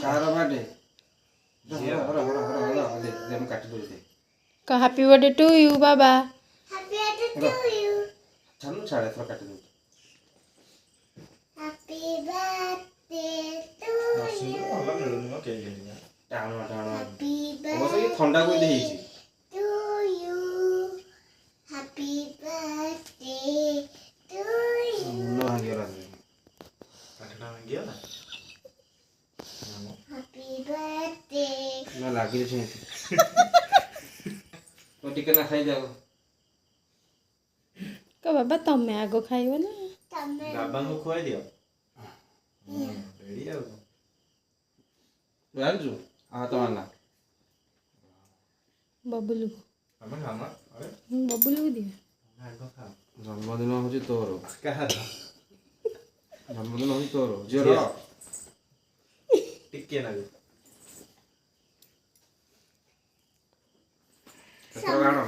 Car birthday दे हम काट दो दे का हैप्पी बर्थडे टू यू बाबा। Happy birthday to you. चल छाड़े थोड़ा काट दो Happy birthday to you. टाणो टाणो Happy वो सब ये ठंडा कोई दे ही to you. Happy birthday to you. Munna भांगी वाला Happy birthday. ना लागी रे तो टिके ना खाई जाओ का बाबा तमे आगो खाइबो ना। Tame. बाबांको खुवाई दियो रेडी आओ जानजू आ तो मानना बबुलू हम खाना अरे बबुलू दिए आगो खा जन्मदिन होची तोर कहा जन्मदिन होची तोर जेरो टिके ना केतरा गाणो